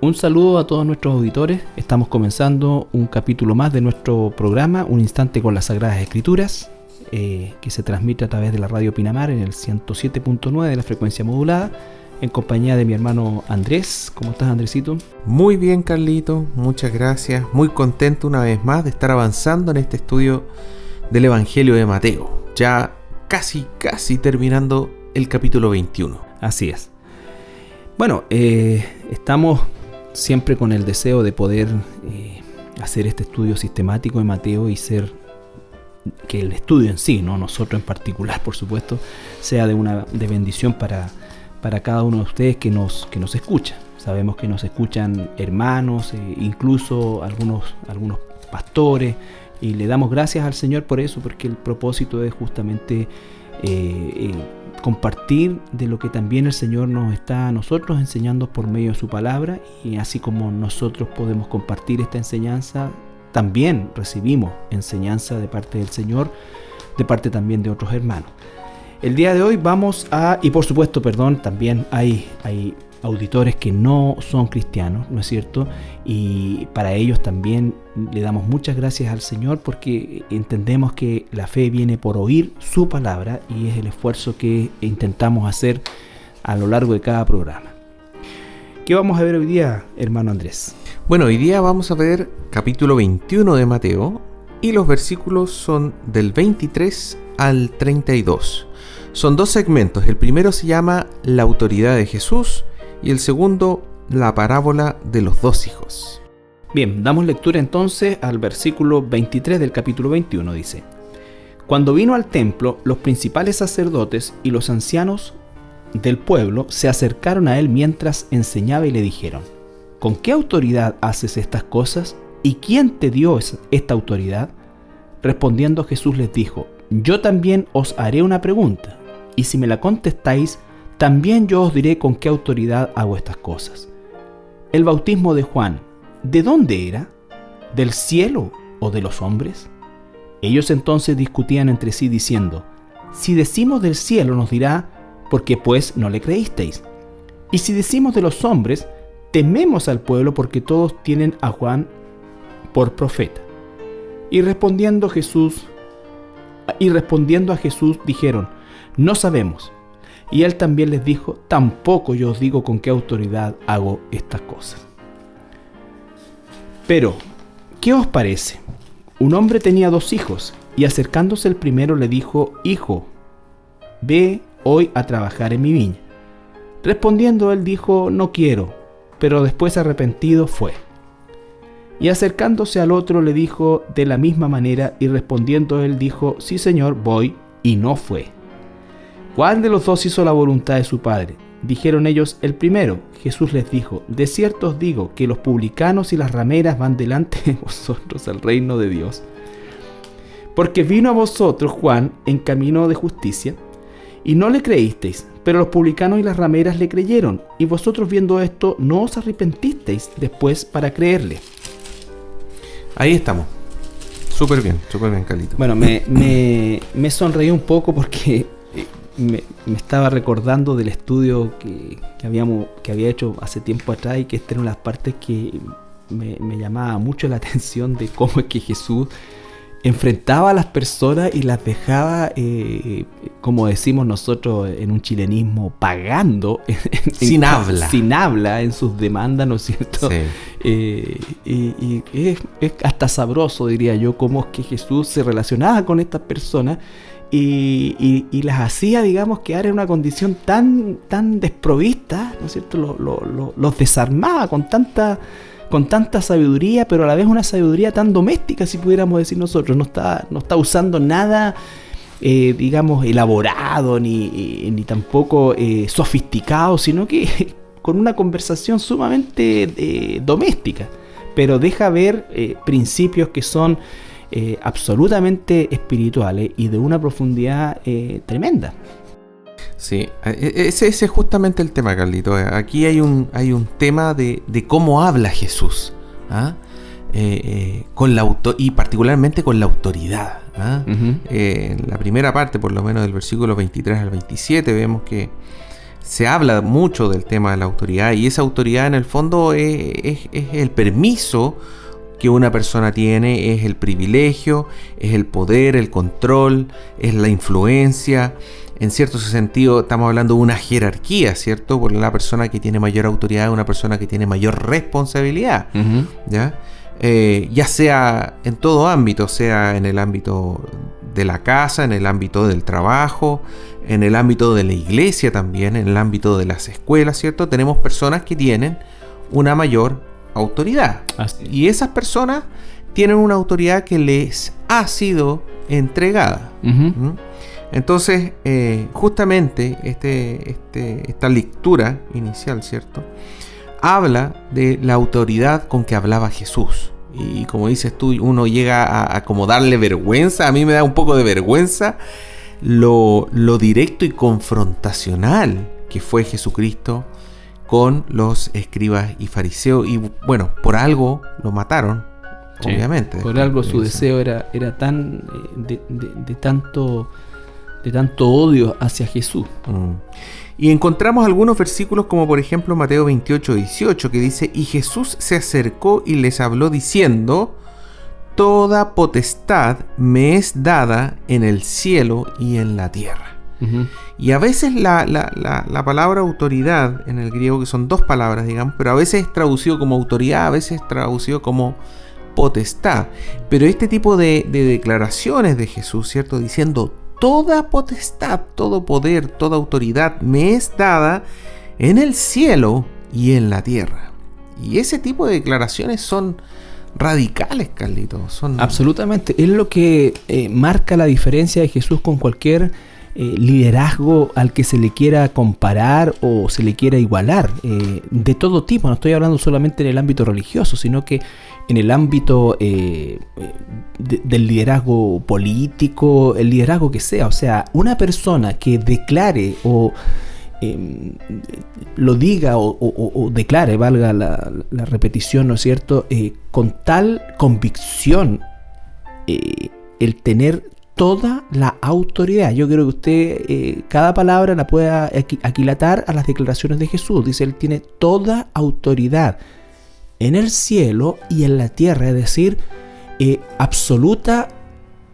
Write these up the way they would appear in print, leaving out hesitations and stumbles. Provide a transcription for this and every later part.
Un saludo a todos nuestros auditores. Estamos comenzando un capítulo más de nuestro programa, Un Instante con las Sagradas Escrituras, que se transmite a través de la radio Pinamar en el 107.9 de la frecuencia modulada, en compañía de mi hermano Andrés. ¿Cómo estás, Andresito? Muy bien, Carlito, muchas gracias. Muy contento una vez más de estar avanzando en este estudio del Evangelio de Mateo. Ya casi terminando el capítulo 21. Así es. Bueno, estamos siempre con el deseo de poder hacer este estudio sistemático de Mateo y que el estudio en sí, no nosotros en particular, por supuesto, sea de bendición para cada uno de ustedes que nos escucha. Sabemos que nos escuchan hermanos, incluso algunos pastores, y le damos gracias al Señor por eso, porque el propósito es justamente compartir de lo que también el Señor nos está a nosotros enseñando por medio de su palabra, y así como nosotros podemos compartir esta enseñanza, también recibimos enseñanza de parte del Señor, de parte también de otros hermanos. El día de hoy y por supuesto, también hay auditores que no son cristianos, ¿no es cierto? Y para ellos también le damos muchas gracias al Señor, porque entendemos que la fe viene por oír su palabra, y es el esfuerzo que intentamos hacer a lo largo de cada programa. ¿Qué vamos a ver hoy día, hermano Andrés? Bueno, hoy día vamos a ver capítulo 21 de Mateo, y los versículos son del 23 al 32. Son dos segmentos. El primero se llama La autoridad de Jesús, y el segundo, la parábola de los dos hijos. Bien, damos lectura entonces al versículo 23 del capítulo 21. Dice: Cuando vino al templo, los principales sacerdotes y los ancianos del pueblo se acercaron a él mientras enseñaba y le dijeron: ¿Con qué autoridad haces estas cosas? ¿Y quién te dio esta autoridad? Respondiendo, Jesús les dijo: Yo también os haré una pregunta, y si me la contestáis, también yo os diré con qué autoridad hago estas cosas. El bautismo de Juan, ¿de dónde era? ¿Del cielo o de los hombres? Ellos entonces discutían entre sí diciendo: Si decimos del cielo, nos dirá: ¿por qué pues no le creísteis? Y si decimos de los hombres, tememos al pueblo, porque todos tienen a Juan por profeta. Y respondiendo a Jesús dijeron: No sabemos. Y él también les dijo: Tampoco yo os digo con qué autoridad hago estas cosas. Pero, ¿qué os parece? Un hombre tenía 2 hijos, y acercándose el primero le dijo: Hijo, ve hoy a trabajar en mi viña. Respondiendo él dijo: No quiero. Pero después, arrepentido, fue. Y acercándose al otro le dijo de la misma manera, y respondiendo él dijo: Sí, Señor, voy, y no fue. ¿Cuál de los 2 hizo la voluntad de su padre? Dijeron ellos: el primero. Jesús les dijo: De cierto os digo que los publicanos y las rameras van delante de vosotros al reino de Dios. Porque vino a vosotros Juan en camino de justicia, y no le creísteis, pero los publicanos y las rameras le creyeron, y vosotros, viendo esto, no os arrepentisteis después para creerle. Ahí estamos. Súper bien, Carlito. Bueno, me sonreí un poco porque me estaba recordando del estudio que había hecho hace tiempo atrás, y que esta era una de las partes que me llamaba mucho la atención, de cómo es que Jesús enfrentaba a las personas y las dejaba, como decimos nosotros en un chilenismo, pagando sin habla en sus demandas, ¿no es cierto? Sí. Y es hasta sabroso, diría yo, cómo es que Jesús se relacionaba con estas personas y las hacía, digamos, quedar en una condición tan desprovista, ¿no es cierto? Los desarmaba con tanta sabiduría, pero a la vez una sabiduría tan doméstica, si pudiéramos decir nosotros. No está usando nada, digamos, elaborado, ni tampoco sofisticado, sino que con una conversación sumamente doméstica, pero deja ver principios que son absolutamente espirituales y de una profundidad tremenda. Sí, ese es justamente el tema, Carlito. Aquí hay un tema de cómo habla Jesús, ¿ah? Y particularmente con la autoridad, ¿ah? En la primera parte, por lo menos del versículo 23 al 27, vemos que se habla mucho del tema de la autoridad, y esa autoridad en el fondo es el permiso que una persona tiene, es el privilegio, es el poder, el control, es la influencia. En cierto sentido estamos hablando de una jerarquía, ¿cierto? Porque la persona que tiene mayor autoridad es una persona que tiene mayor responsabilidad, ¿ya? Ya sea en todo ámbito, sea en el ámbito de la casa, en el ámbito del trabajo, en el ámbito de la iglesia también, en el ámbito de las escuelas, ¿cierto? Tenemos personas que tienen una mayor autoridad. Y esas personas tienen una autoridad que les ha sido entregada. Entonces, justamente esta lectura inicial, ¿cierto?, habla de la autoridad con que hablaba Jesús. Y como dices tú, uno llega a como darle vergüenza. A mí me da un poco de vergüenza lo directo y confrontacional que fue Jesucristo con los escribas y fariseos. Y bueno, por algo lo mataron, sí, obviamente. Por algo su deseo era tan de tanto odio hacia Jesús. Y encontramos algunos versículos como por ejemplo Mateo 28:18, que dice: y Jesús se acercó y les habló diciendo: toda potestad me es dada en el cielo y en la tierra. Y a veces la palabra autoridad en el griego, que son dos palabras, digamos, pero a veces es traducido como autoridad, a veces es traducido como potestad. Pero este tipo de declaraciones de Jesús, ¿cierto?, diciendo: toda potestad, todo poder, toda autoridad me es dada en el cielo y en la tierra. Y ese tipo de declaraciones son radicales, Carlitos. Absolutamente. Es lo que marca la diferencia de Jesús con cualquier liderazgo al que se le quiera comparar o se le quiera igualar, de todo tipo. No estoy hablando solamente en el ámbito religioso, sino que en el ámbito del liderazgo político, el liderazgo que sea. O sea, una persona que declare o lo diga o declare, valga la repetición, ¿no es cierto?, con tal convicción, el tener toda la autoridad. Yo creo que usted cada palabra la pueda aquilatar a las declaraciones de Jesús. Dice: él tiene toda autoridad en el cielo y en la tierra, es decir, absoluta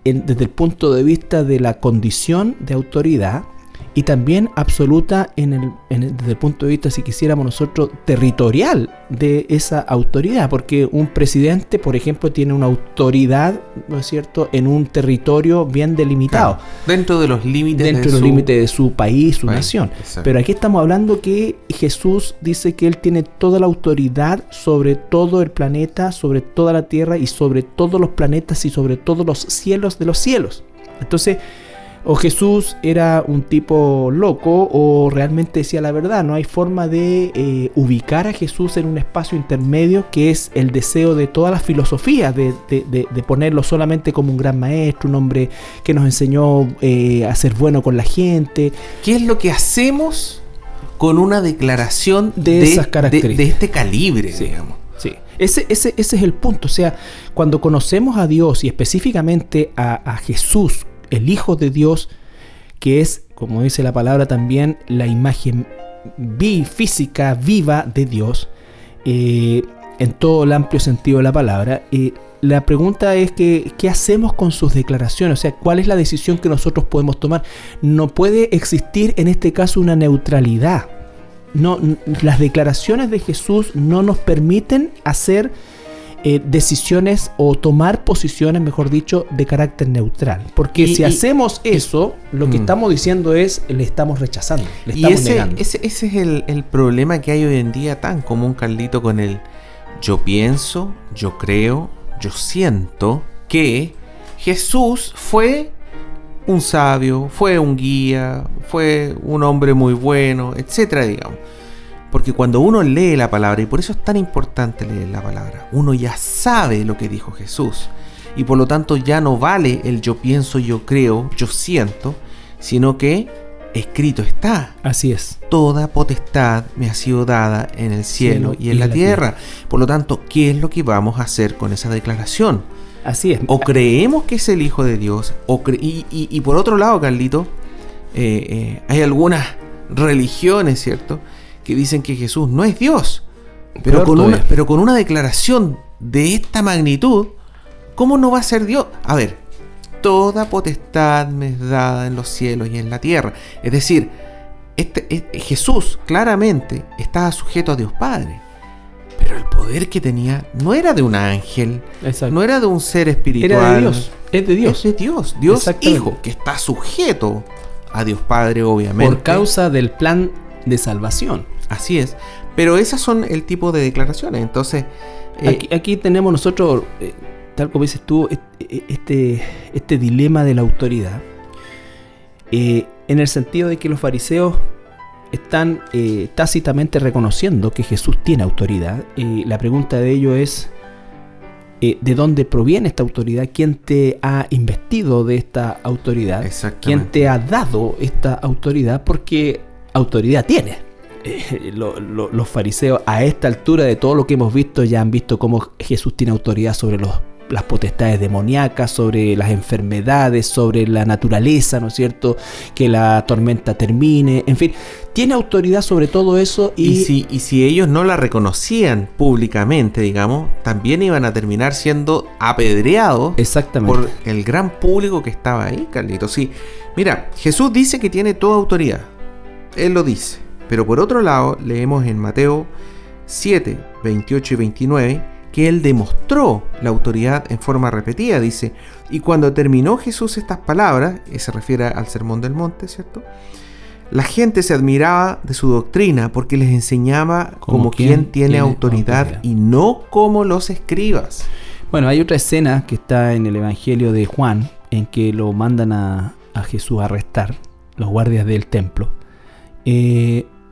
desde el punto de vista de la condición de autoridad, y también absoluta desde el punto de vista, si quisiéramos nosotros, territorial de esa autoridad, porque un presidente, por ejemplo, tiene una autoridad, ¿no es cierto?, en un territorio bien delimitado. Claro, dentro de los límites de su país, su nación. Exacto. Pero aquí estamos hablando que Jesús dice que Él tiene toda la autoridad sobre todo el planeta, sobre toda la tierra y sobre todos los planetas y sobre todos los cielos de los cielos. Entonces, o Jesús era un tipo loco o realmente decía la verdad. No hay forma de ubicar a Jesús en un espacio intermedio, que es el deseo de todas las filosofías, de ponerlo solamente como un gran maestro, un hombre que nos enseñó a ser bueno con la gente. ¿Qué es lo que hacemos con una declaración de esas características, de este calibre, sí, digamos? Sí. Ese es el punto. O sea, cuando conocemos a Dios y específicamente a Jesús, el Hijo de Dios, que es, como dice la palabra también, la imagen física, viva de Dios, en todo el amplio sentido de la palabra, la pregunta es que, ¿qué hacemos con sus declaraciones? O sea, ¿cuál es la decisión que nosotros podemos tomar? No puede existir en este caso una neutralidad. No, las declaraciones de Jesús no nos permiten hacer decisiones o tomar posiciones, mejor dicho, de carácter neutral. Porque si hacemos eso, lo que estamos diciendo es, le estamos rechazando, le estamos negando. Ese es el problema que hay hoy en día tan común, Carlito, con el yo pienso, yo creo, yo siento que Jesús fue un sabio, fue un guía, fue un hombre muy bueno, etcétera, digamos. Porque cuando uno lee la palabra, y por eso es tan importante leer la palabra, uno ya sabe lo que dijo Jesús. Y por lo tanto ya no vale el yo pienso, yo creo, yo siento, sino que escrito está. Así es. Toda potestad me ha sido dada en el cielo y en la tierra. Por lo tanto, ¿qué es lo que vamos a hacer con esa declaración? Así es. O creemos que es el Hijo de Dios, y por otro lado, Carlito, hay algunas religiones, ¿cierto?, que dicen que Jesús no es Dios. Pero con una declaración de esta magnitud, ¿cómo no va a ser Dios? A ver, toda potestad me es dada en los cielos y en la tierra. Es decir, Jesús claramente estaba sujeto a Dios Padre. Pero el poder que tenía no era de un ángel, Exacto. no era de un ser espiritual. Era de Dios, es de Dios. Es de Dios, Dios Hijo, que está sujeto a Dios Padre, obviamente. Por causa del plan de salvación. Así es. Pero esas son el tipo de declaraciones. Entonces, aquí tenemos nosotros, tal como dices tú, este dilema de la autoridad. En el sentido de que los fariseos están tácitamente reconociendo que Jesús tiene autoridad. La pregunta de ellos es, ¿de dónde proviene esta autoridad? ¿Quién te ha investido de esta autoridad? ¿Quién te ha dado esta autoridad? Porque autoridad tiene. Los fariseos a esta altura de todo lo que hemos visto ya han visto cómo Jesús tiene autoridad sobre las potestades demoníacas, sobre las enfermedades, sobre la naturaleza, ¿no es cierto? Que la tormenta termine, en fin, tiene autoridad sobre todo eso. Y si ellos no la reconocían públicamente, digamos, también iban a terminar siendo apedreados. Exactamente. Por el gran público que estaba ahí, Carlitos. Sí, mira, Jesús dice que tiene toda autoridad, Él lo dice. Pero por otro lado, leemos en Mateo 7, 28 y 29, que Él demostró la autoridad en forma repetida. Dice, y cuando terminó Jesús estas palabras, se refiere al Sermón del Monte, ¿cierto?, la gente se admiraba de su doctrina porque les enseñaba como quien tiene autoridad y no como los escribas. Bueno, hay otra escena que está en el Evangelio de Juan, en que lo mandan a Jesús a arrestar, los guardias del templo.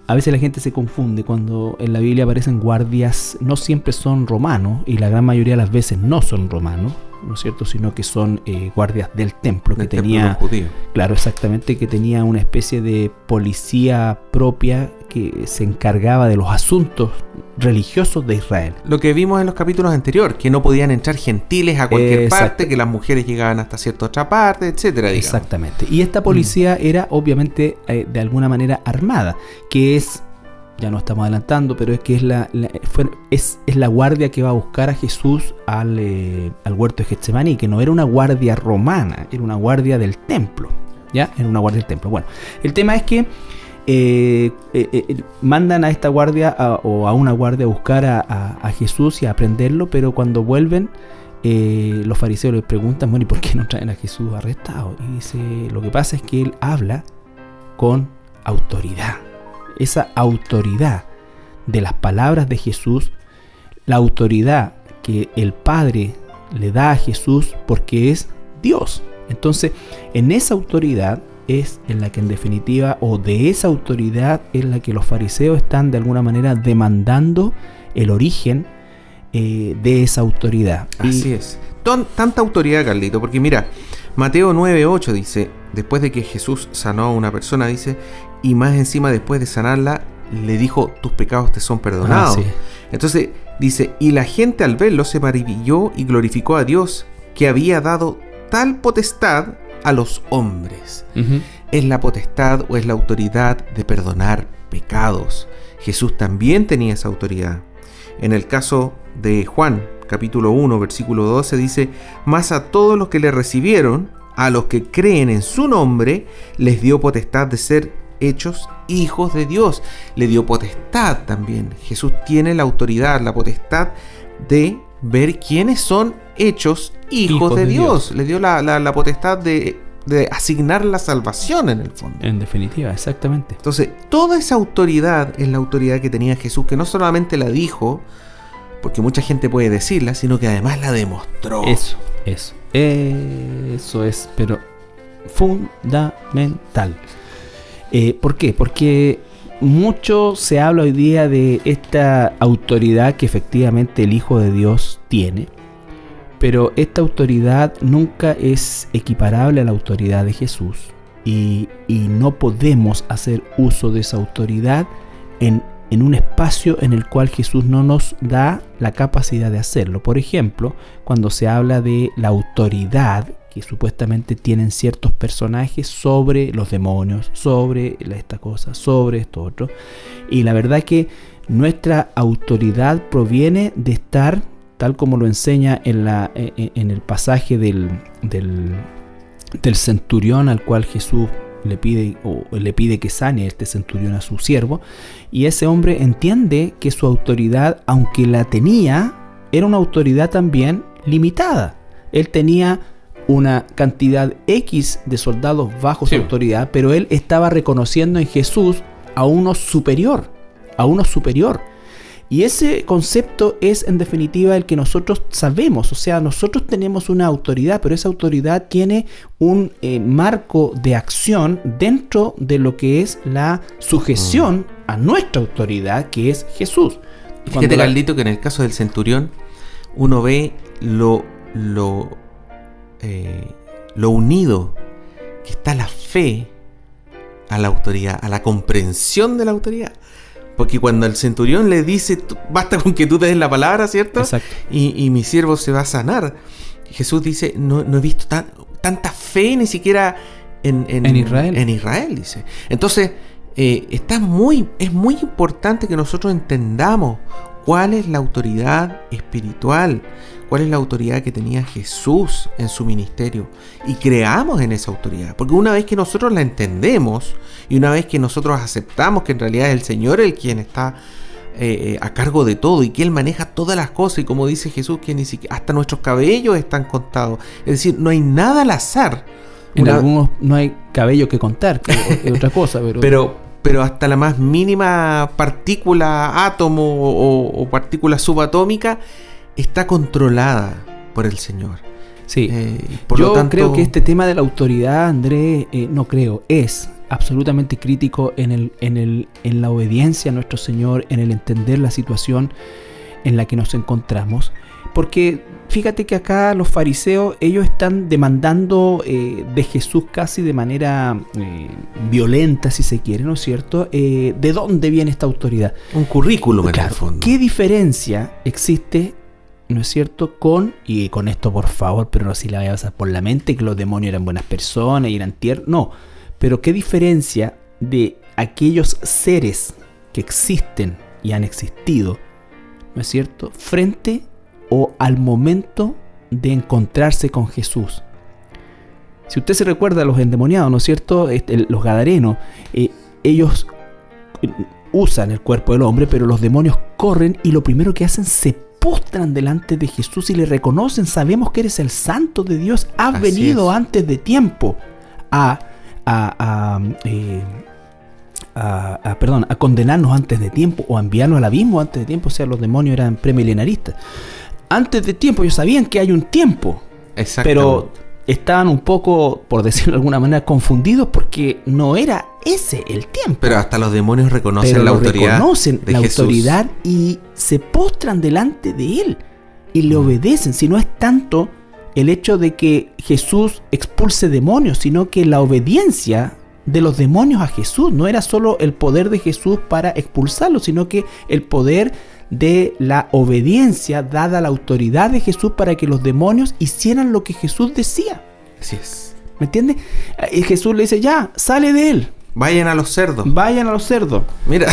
A veces la gente se confunde cuando en la Biblia aparecen guardias, no siempre son romanos, y la gran mayoría de las veces no son romanos, ¿no es cierto?, sino que son guardias del templo, que tenía, claro, exactamente, que tenía una especie de policía propia que se encargaba de los asuntos religiosos de Israel. Lo que vimos en los capítulos anteriores, que no podían entrar gentiles a cualquier parte, que las mujeres llegaban hasta cierta otra parte, etcétera, digamos. Exactamente. Y esta policía era obviamente de alguna manera armada, que es, ya no estamos adelantando, pero es que es la guardia que va a buscar a Jesús al huerto de Getsemaní, que no era una guardia romana, era una guardia del templo, ¿ya? Era una guardia del templo. Bueno, el tema es que mandan a esta guardia o a una guardia a buscar a Jesús y a aprenderlo, pero cuando vuelven, los fariseos les preguntan, bueno, ¿y por qué no traen a Jesús arrestado? Y dice, lo que pasa es que él habla con autoridad. Esa autoridad de las palabras de Jesús, la autoridad que el Padre le da a Jesús porque es Dios. Entonces, en esa autoridad es en la que en definitiva, o de esa autoridad es la que los fariseos están de alguna manera demandando el origen de esa autoridad. Así es. Tanta autoridad, Carlito, porque mira, Mateo 9:8 dice, después de que Jesús sanó a una persona, dice, y más encima después de sanarla, le dijo, tus pecados te son perdonados. Sí. Entonces dice, y la gente al verlo se maravilló y glorificó a Dios, que había dado tal potestad a los hombres. Uh-huh. Es la potestad o es la autoridad de perdonar pecados. Jesús también tenía esa autoridad. En el caso de Juan, capítulo 1, versículo 12, dice, mas a todos los que le recibieron, a los que creen en su nombre, les dio potestad de ser hechos hijos de Dios. Le dio potestad también. Jesús tiene la autoridad, la potestad de ver quiénes son hechos hijos de Dios. Le dio la potestad de asignar la salvación en el fondo. En definitiva, exactamente. Entonces, toda esa autoridad es la autoridad que tenía Jesús, que no solamente la dijo, porque mucha gente puede decirla, sino que además la demostró. Eso es, pero fundamental. ¿Por qué? Porque mucho se habla hoy día de esta autoridad que efectivamente el Hijo de Dios tiene, pero esta autoridad nunca es equiparable a la autoridad de Jesús, y no podemos hacer uso de esa autoridad en un espacio en el cual Jesús no nos da la capacidad de hacerlo. Por ejemplo, cuando se habla de la autoridad que supuestamente tienen ciertos personajes sobre los demonios, sobre esta cosa, sobre esto otro. Y la verdad que nuestra autoridad proviene de estar, tal como lo enseña en el pasaje del centurión al cual Jesús le pide que sane este centurión a su siervo, y ese hombre entiende que su autoridad, aunque la tenía, era una autoridad también limitada. Él tenía una cantidad X de soldados bajo su autoridad, pero él estaba reconociendo en Jesús a uno superior. Y ese concepto es en definitiva el que nosotros sabemos. O sea, nosotros tenemos una autoridad, pero esa autoridad tiene un marco de acción dentro de lo que es la sujeción a nuestra autoridad, que es Jesús. Fíjate, Carlito, que en el caso del centurión uno ve lo unido que está la fe a la autoridad, a la comprensión de la autoridad. Porque cuando el centurión le dice, basta con que tú te des la palabra, ¿cierto? Exacto. Y mi siervo se va a sanar. Jesús dice, no he visto tanta fe ni siquiera en Israel. En Israel, dice. Entonces, es muy importante que nosotros entendamos cuál es la autoridad espiritual, cuál es la autoridad que tenía Jesús en su ministerio, y creamos en esa autoridad. Porque una vez que nosotros la entendemos y una vez que nosotros aceptamos que en realidad es el Señor el quien está a cargo de todo y que Él maneja todas las cosas, y como dice Jesús, que ni siquiera hasta nuestros cabellos están contados, es decir, no hay nada al azar. En algunos no hay cabello que contar, que es otra cosa, pero hasta la más mínima partícula, átomo o partícula subatómica está controlada por el Señor. Sí, yo creo que este tema de la autoridad, Andrés, es absolutamente crítico en la obediencia a nuestro Señor, en el entender la situación en la que nos encontramos. Porque fíjate que acá los fariseos, ellos están demandando de Jesús casi de manera violenta, si se quiere, ¿no es cierto? ¿De dónde viene esta autoridad? Un currículum, claro, en el fondo. ¿Qué diferencia existe, no es cierto, y con esto por favor, pero no si la voy a pasar por la mente, que los demonios eran buenas personas y eran tiernos? No, pero ¿qué diferencia de aquellos seres que existen y han existido, no es cierto, frente o al momento de encontrarse con Jesús? Si usted se recuerda a los endemoniados, ¿no es cierto? Los gadarenos, ellos usan el cuerpo del hombre, pero los demonios corren y lo primero que hacen, se postran delante de Jesús y le reconocen: sabemos que eres el Santo de Dios, has venido antes de tiempo a condenarnos antes de tiempo, o a enviarnos al abismo antes de tiempo. O sea, los demonios eran premilenaristas. Antes de tiempo, ellos sabían que hay un tiempo, pero estaban un poco, por decirlo de alguna manera, confundidos porque no era ese el tiempo. Pero hasta los demonios reconocen la autoridad de Jesús. Autoridad y se postran delante de Él y le obedecen. Si no es tanto el hecho de que Jesús expulse demonios, sino que la obediencia de los demonios a Jesús no era solo el poder de Jesús para expulsarlos, sino que el poder de la obediencia dada a la autoridad de Jesús para que los demonios hicieran lo que Jesús decía. Así es. ¿Me entiendes? Y Jesús le dice: ya, sale de él. Vayan a los cerdos. Mira,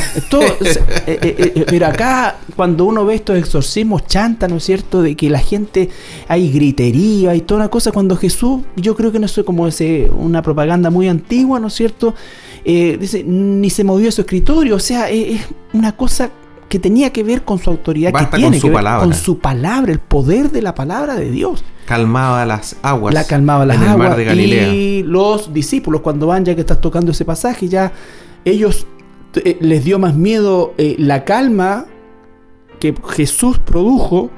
mira, acá cuando uno ve estos exorcismos chanta, ¿no es cierto? De que la gente, hay gritería y toda una cosa. Cuando Jesús, yo creo que no sé, como una propaganda muy antigua, ¿no es cierto? Dice, ni se movió su escritorio. O sea, es una cosa que tenía que ver con su autoridad. Basta que tiene con su palabra. Con su palabra, el poder de la palabra de Dios. Calmaba las aguas. En el mar de Galilea. Y los discípulos, cuando van, ya que estás tocando ese pasaje, ya ellos les dio más miedo la calma que Jesús produjo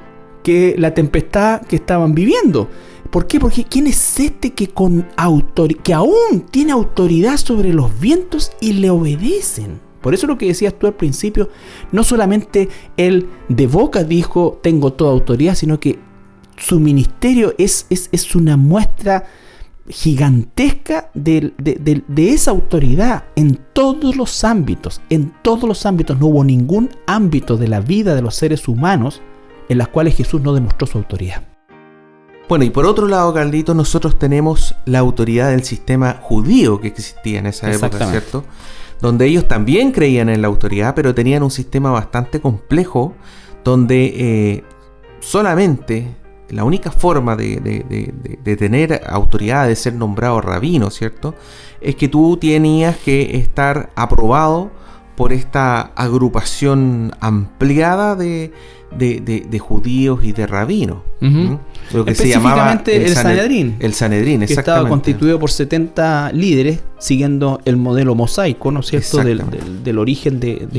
que la tempestad que estaban viviendo. ¿Por qué? Porque ¿quién es este que que aún tiene autoridad sobre los vientos y le obedecen? Por eso lo que decías tú al principio, no solamente él de boca dijo tengo toda autoridad, sino que su ministerio es una muestra gigantesca de esa autoridad en todos los ámbitos. En todos los ámbitos. No hubo ningún ámbito de la vida de los seres humanos en los cuales Jesús no demostró su autoridad. Bueno, y por otro lado, Carlito, nosotros tenemos la autoridad del sistema judío que existía en esa época, ¿cierto? Donde ellos también creían en la autoridad, pero tenían un sistema bastante complejo, donde solamente la única forma de tener autoridad, de ser nombrado rabino, ¿cierto?, es que tú tenías que estar aprobado por esta agrupación ampliada de judíos y de rabinos. Uh-huh. Lo que se llamaba el Sanedrín. El Sanedrín, que estaba constituido por 70 líderes, siguiendo el modelo mosaico, ¿no es cierto?, del origen del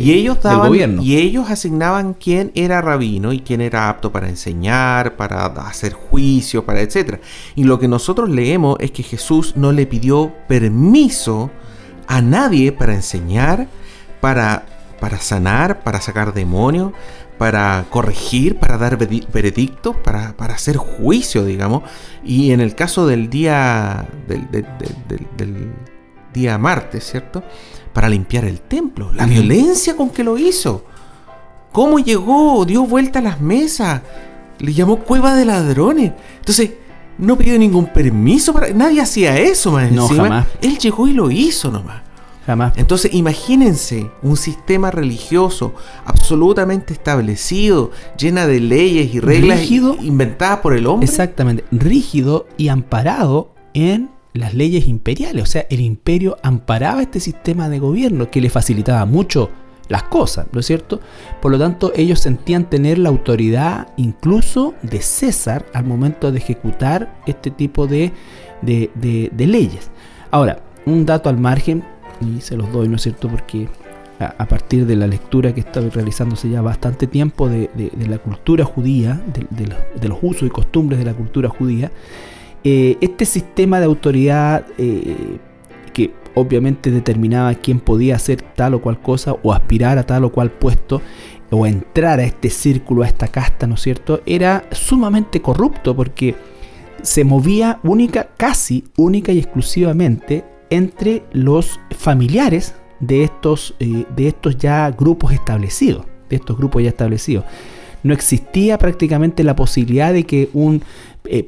gobierno. Y ellos asignaban quién era rabino y quién era apto para enseñar, para hacer juicio, para etcétera. Y lo que nosotros leemos es que Jesús no le pidió permiso a nadie para enseñar, para sanar, para sacar demonios, para corregir, para dar veredictos, para hacer juicio, digamos. Y en el caso del día del día martes, ¿cierto?, para limpiar el templo. La violencia con que lo hizo. ¿Cómo llegó? Dio vuelta a las mesas. Le llamó cueva de ladrones. Entonces, no pidió ningún permiso. Nadie hacía eso, más no, encima. Jamás. Él llegó y lo hizo nomás. Jamás. Entonces, imagínense un sistema religioso absolutamente establecido, llena de leyes y reglas rígido, inventadas por el hombre. Exactamente, rígido y amparado en las leyes imperiales. O sea, el imperio amparaba este sistema de gobierno que le facilitaba mucho las cosas, ¿no es cierto? Por lo tanto, ellos sentían tener la autoridad incluso de César al momento de ejecutar este tipo de leyes. Ahora, un dato al margen, y se los doy, ¿no es cierto?, porque a partir de la lectura que estaba realizándose ya bastante tiempo de la cultura judía, de los usos y costumbres de la cultura judía, este sistema de autoridad que obviamente determinaba quién podía hacer tal o cual cosa o aspirar a tal o cual puesto o entrar a este círculo, a esta casta, ¿no es cierto?, era sumamente corrupto porque se movía casi única y exclusivamente entre los familiares de estos ya grupos establecidos, No existía prácticamente la posibilidad de que un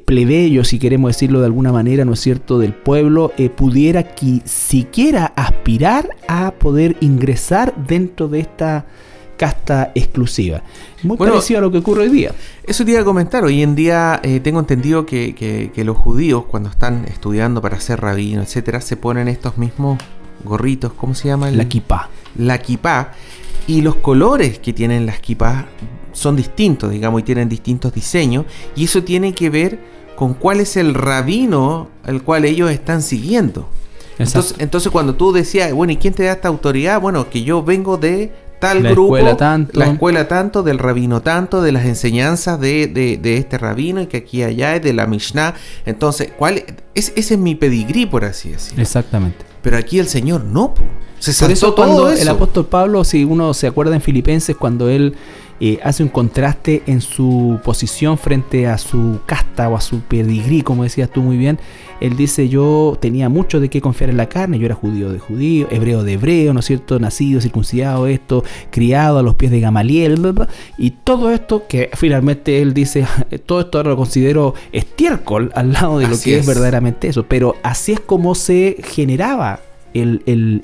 plebeyo, si queremos decirlo de alguna manera, ¿no es cierto?, del pueblo, pudiera siquiera aspirar a poder ingresar dentro de esta casta exclusiva. Muy parecido a lo que ocurre hoy día. Eso te iba a comentar. Hoy en día tengo entendido que los judíos, cuando están estudiando para ser rabino, etcétera, se ponen estos mismos gorritos. ¿Cómo se llama? La kipá. La kipá. Y los colores que tienen las kipás son distintos, digamos, y tienen distintos diseños. Y eso tiene que ver con cuál es el rabino al cual ellos están siguiendo. Entonces, cuando tú decías, bueno, ¿y quién te da esta autoridad? Bueno, que yo vengo de tal grupo, la escuela tanto, del rabino tanto, de las enseñanzas de este rabino, y que aquí y allá es de la Mishnah. Entonces, ese es mi pedigrí, por así decirlo. Exactamente. Pero aquí el Señor no, se saltó. Por eso cuando el apóstol Pablo, si uno se acuerda en Filipenses, cuando él hace un contraste en su posición frente a su casta o a su pedigrí, como decías tú muy bien, él dice: yo tenía mucho de qué confiar en la carne, yo era judío de judío, hebreo de hebreo, ¿no es cierto?, nacido, circuncidado, criado a los pies de Gamaliel, bla, bla, y todo esto que finalmente él dice, todo esto ahora lo considero estiércol al lado de lo que es verdaderamente eso, pero así es como se generaba el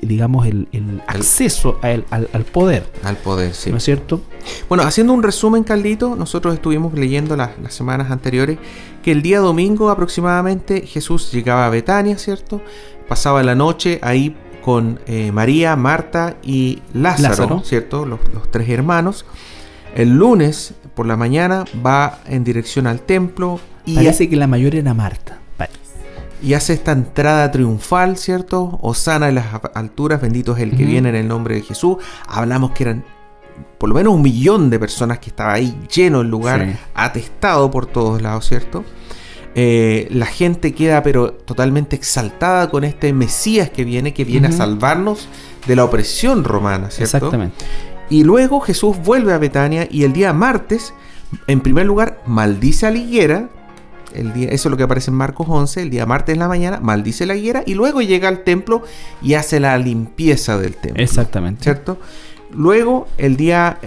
acceso al poder. Al poder, sí. ¿No es cierto? Bueno, haciendo un resumen, Carlito, nosotros estuvimos leyendo las semanas anteriores que el día domingo aproximadamente Jesús llegaba a Betania, ¿cierto? Pasaba la noche ahí con María, Marta y Lázaro, ¿cierto? Los tres hermanos. El lunes por la mañana va en dirección al templo. Y parece que la mayor era Marta. Y hace esta entrada triunfal, ¿cierto? Hosana en las alturas, bendito es el que viene en el nombre de Jesús. Hablamos que eran por lo menos 1 millón de personas que estaba ahí, lleno el lugar, atestado por todos lados, ¿cierto? La gente queda pero totalmente exaltada con este Mesías que viene a salvarnos de la opresión romana, ¿cierto? Exactamente. Y luego Jesús vuelve a Betania y el día martes, en primer lugar, maldice a la higuera. Eso es lo que aparece en Marcos 11. El día martes en la mañana maldice la higuera y luego llega al templo y hace la limpieza del templo. Exactamente. ¿Cierto? Luego, el día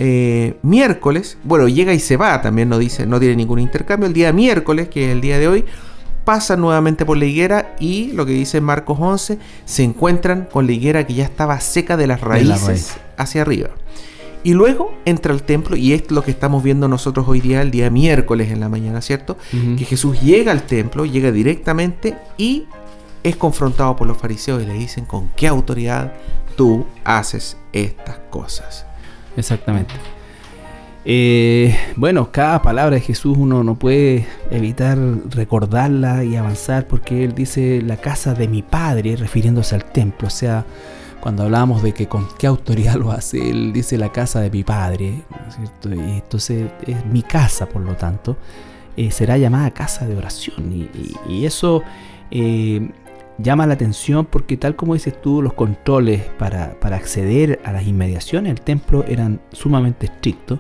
miércoles, bueno, llega y se va, también no tiene ningún intercambio. El día miércoles, que es el día de hoy, pasan nuevamente por la higuera y lo que dice Marcos 11, se encuentran con la higuera que ya estaba seca de las raíces hacia arriba. Y luego entra al templo, y es lo que estamos viendo nosotros hoy día, el día miércoles en la mañana, ¿cierto? Uh-huh. Que Jesús llega al templo, llega directamente y es confrontado por los fariseos y le dicen: ¿con qué autoridad tú haces estas cosas? Exactamente. Bueno, cada palabra de Jesús uno no puede evitar recordarla y avanzar, porque él dice la casa de mi padre, refiriéndose al templo. O sea, cuando hablamos de que con qué autoridad lo hace, él dice la casa de mi padre, ¿no es cierto? Y entonces es mi casa, por lo tanto, será llamada casa de oración. Y eso llama la atención porque, tal como dices tú, los controles para acceder a las inmediaciones del templo eran sumamente estrictos.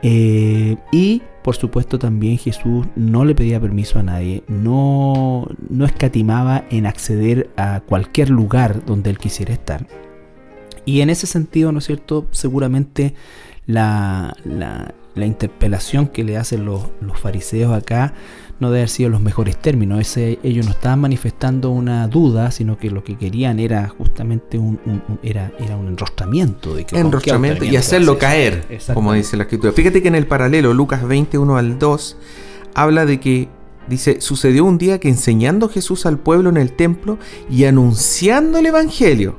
Y por supuesto también Jesús no le pedía permiso a nadie, no escatimaba en acceder a cualquier lugar donde él quisiera estar. Y en ese sentido, ¿no es cierto?, seguramente la interpelación que le hacen los fariseos acá no debe haber sido los mejores términos. Ellos no estaban manifestando una duda, sino que lo que querían era justamente un enrostramiento. Enrostramiento y hacerlo caer, como dice la Escritura. Fíjate que en el paralelo, Lucas 21 al 2, habla de que, dice: sucedió un día que, enseñando Jesús al pueblo en el templo y anunciando el evangelio,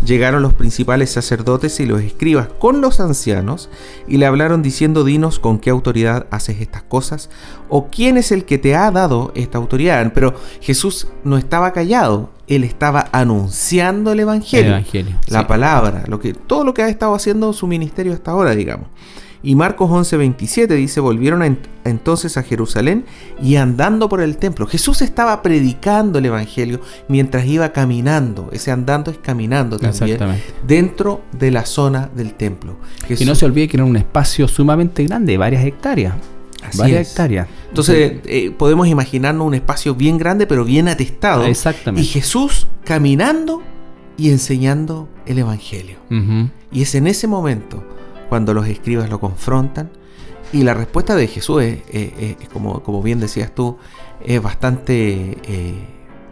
llegaron los principales sacerdotes y los escribas con los ancianos y le hablaron diciendo: dinos con qué autoridad haces estas cosas, o quién es el que te ha dado esta autoridad. Pero Jesús no estaba callado, él estaba anunciando el evangelio, la palabra, todo lo que ha estado haciendo su ministerio hasta ahora, digamos. Y Marcos 11:27 dice: volvieron entonces a Jerusalén y andando por el templo. Jesús estaba predicando el evangelio mientras iba caminando. Ese andando es caminando también, dentro de la zona del templo. Y no se olvide que era un espacio sumamente grande, varias hectáreas. Entonces podemos imaginarnos un espacio bien grande, pero bien atestado. Exactamente. Y Jesús caminando y enseñando el evangelio. Uh-huh. Y es en ese momento cuando los escribas lo confrontan, y la respuesta de Jesús es como bien decías tú, es bastante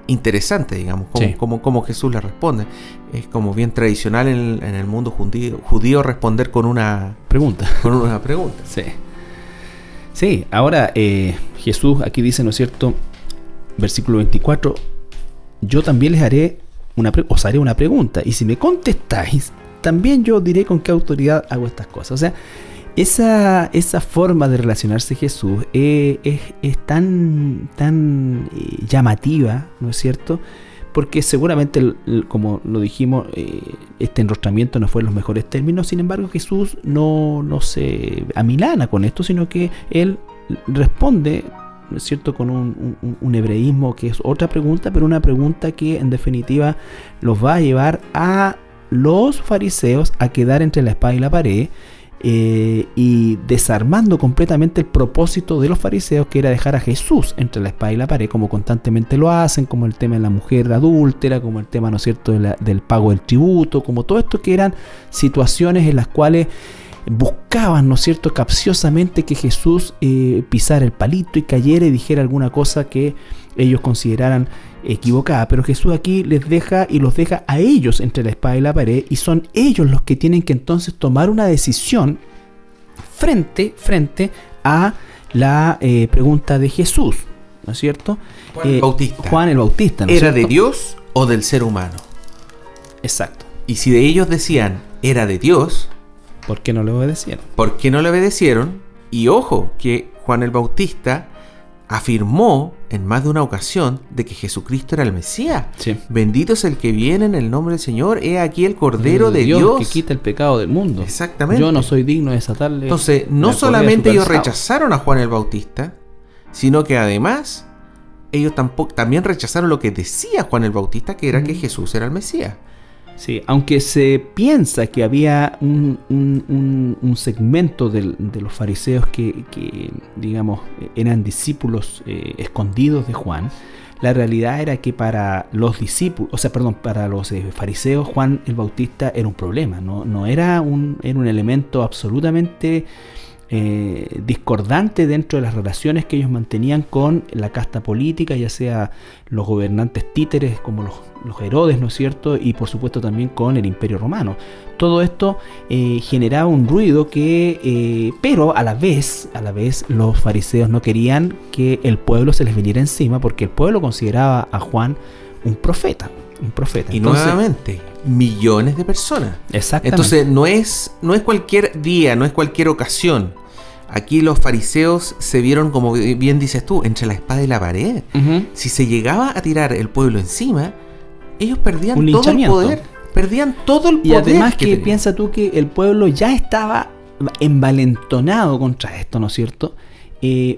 interesante, digamos, como Jesús le responde. Es como bien tradicional en el mundo judío responder con una pregunta. Sí, ahora Jesús aquí dice, ¿no es cierto?, versículo 24: yo también os haré una pregunta, y si me contestáis, también yo diré con qué autoridad hago estas cosas. O sea, esa forma de relacionarse Jesús es tan llamativa, ¿no es cierto? Porque seguramente, como lo dijimos, este enrostramiento no fue en los mejores términos. Sin embargo, Jesús no se amilana con esto, sino que él responde, ¿no es cierto?, con un hebreísmo que es otra pregunta, pero una pregunta que en definitiva los va a llevar a los fariseos a quedar entre la espada y la pared, y desarmando completamente el propósito de los fariseos, que era dejar a Jesús entre la espada y la pared, como constantemente lo hacen, como el tema de la mujer adúltera, como el tema, ¿no es cierto?, del pago del tributo, como todo esto que eran situaciones en las cuales buscaban, ¿no es cierto?, capciosamente que Jesús pisara el palito y cayera y dijera alguna cosa que ellos consideraran equivocada. Pero Jesús aquí los deja a ellos entre la espada y la pared, y son ellos los que tienen que entonces tomar una decisión frente a la pregunta de Jesús, ¿no es cierto? Juan el Bautista, ¿no es ¿era cierto? de Dios o del ser humano? Exacto. Y si de ellos decían era de Dios, ¿por qué no le obedecieron? ¿Por qué no le obedecieron? Y ojo, que Juan el Bautista afirmó en más de una ocasión de que Jesucristo era el Mesías. Sí. Bendito es el que viene en el nombre del Señor. He aquí el Cordero de Dios que quita el pecado del mundo. Exactamente. Yo no soy digno de desatarle. Entonces, no solamente ellos rechazaron a Juan el Bautista, sino que además ellos también rechazaron lo que decía Juan el Bautista, que era que Jesús era el Mesías. Sí, aunque se piensa que había un segmento de los fariseos que digamos, eran discípulos escondidos de Juan, la realidad era que para los discípulos, para los fariseos, Juan el Bautista era un problema, no era un elemento absolutamente discordante dentro de las relaciones que ellos mantenían con la casta política, ya sea los gobernantes títeres como los Herodes, ¿no es cierto? Y por supuesto también con el Imperio Romano. Todo esto generaba un ruido pero a la vez los fariseos no querían que el pueblo se les viniera encima, porque el pueblo consideraba a Juan un profeta. Y entonces, nuevamente, millones de personas. Exactamente. Entonces no es cualquier día, no es cualquier ocasión. Aquí los fariseos se vieron, como bien dices tú, entre la espada y la pared. Uh-huh. Si se llegaba a tirar el pueblo encima, ellos perdían todo el poder. Perdían todo el poder. Y además que piensa tú que el pueblo ya estaba envalentonado contra esto, ¿no es cierto?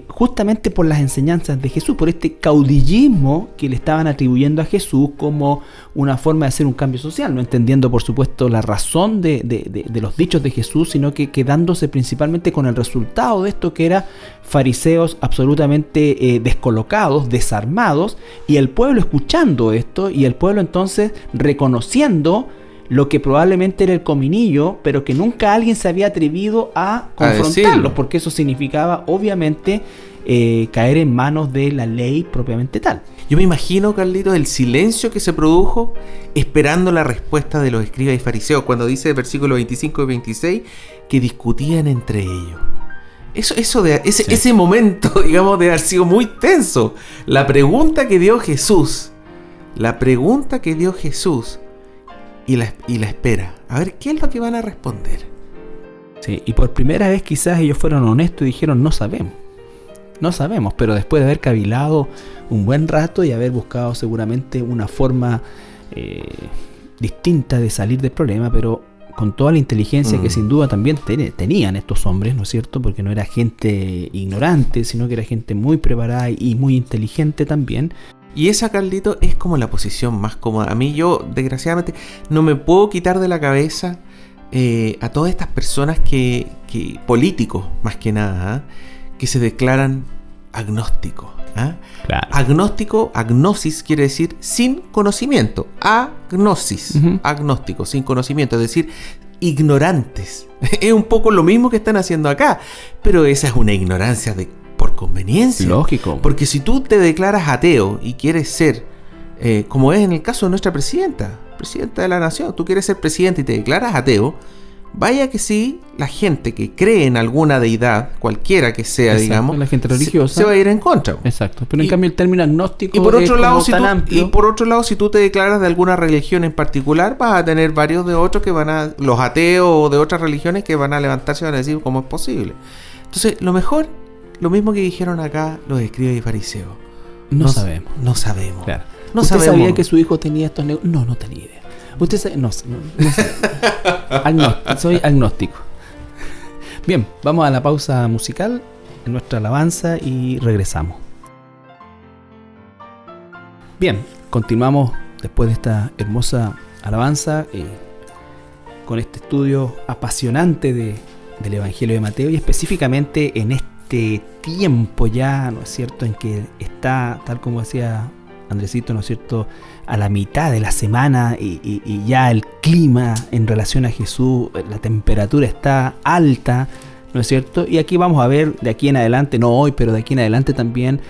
Justamente por las enseñanzas de Jesús, por este caudillismo que le estaban atribuyendo a Jesús como una forma de hacer un cambio social, no entendiendo por supuesto la razón de los dichos de Jesús, sino que quedándose principalmente con el resultado de esto, que era fariseos absolutamente descolocados, desarmados, y el pueblo escuchando esto, y el pueblo entonces reconociendo lo que probablemente era el cominillo, pero que nunca alguien se había atrevido a confrontarlos, porque eso significaba obviamente caer en manos de la ley propiamente tal. Yo me imagino, Carlitos, el silencio que se produjo esperando la respuesta de los escribas y fariseos, cuando dice versículos 25 y 26 que discutían entre ellos. Ese momento, digamos, de haber sido muy tenso. La pregunta que dio Jesús y la espera. A ver, ¿qué es lo que van a responder? Sí, y por primera vez quizás ellos fueron honestos y dijeron, no sabemos, pero después de haber cavilado un buen rato y haber buscado seguramente una forma distinta de salir del problema, pero con toda la inteligencia que sin duda también tenían estos hombres, ¿no es cierto? Porque no era gente ignorante, sino que era gente muy preparada y muy inteligente también. Y esa, Carlito, es como la posición más cómoda. A mí, yo, desgraciadamente, no me puedo quitar de la cabeza a todas estas personas que políticos, más que nada, que se declaran agnósticos. Claro. Agnosis quiere decir sin conocimiento. Agnosis, agnóstico, sin conocimiento, es decir, ignorantes. Es un poco lo mismo que están haciendo acá, pero esa es una ignorancia por conveniencia. Lógico. Porque si tú te declaras ateo y quieres ser, como es en el caso de nuestra presidenta de la nación, tú quieres ser presidente y te declaras ateo, vaya que sí, la gente que cree en alguna deidad, cualquiera que sea, exacto, digamos, la gente religiosa, se va a ir en contra. Exacto, pero en cambio el término agnóstico y por otro lado, amplio. Y por otro lado, si tú te declaras de alguna religión en particular, vas a tener varios de otros los ateos o de otras religiones que van a levantarse y van a decir cómo es posible. Entonces, lo mismo que dijeron acá los escribas y fariseos. No sabemos. No sabemos. Claro. No ¿Usted sabemos. sabía que su hijo tenía estos negocios? No tenía idea. Usted sabe, no sé. Soy agnóstico. Bien, vamos a la pausa musical en nuestra alabanza y regresamos. Bien, continuamos después de esta hermosa alabanza con este estudio apasionante del Evangelio de Mateo, y específicamente en este tiempo ya, ¿no es cierto?, en que está, tal como decía Andresito, ¿no es cierto?, a la mitad de la semana y ya el clima en relación a Jesús, la temperatura está alta, ¿no es cierto? Y aquí vamos a ver de aquí en adelante, no hoy, pero de aquí en adelante también,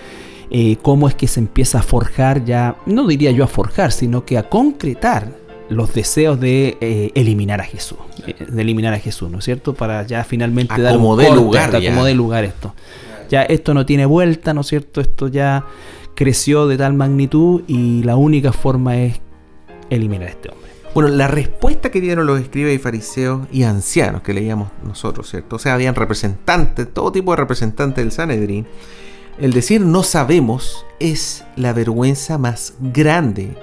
cómo es que se empieza a forjar ya, no diría yo a forjar, sino que a concretar los deseos de eliminar a Jesús, ¿no es cierto? Para ya finalmente dar un corte, acomode lugar esto. Ya esto no tiene vuelta, ¿no es cierto? Esto ya creció de tal magnitud y la única forma es eliminar a este hombre. Bueno, la respuesta que dieron los escribas y fariseos y ancianos que leíamos nosotros, ¿cierto? O sea, habían representantes, todo tipo de representantes del Sanedrín. El decir no sabemos es la vergüenza más grande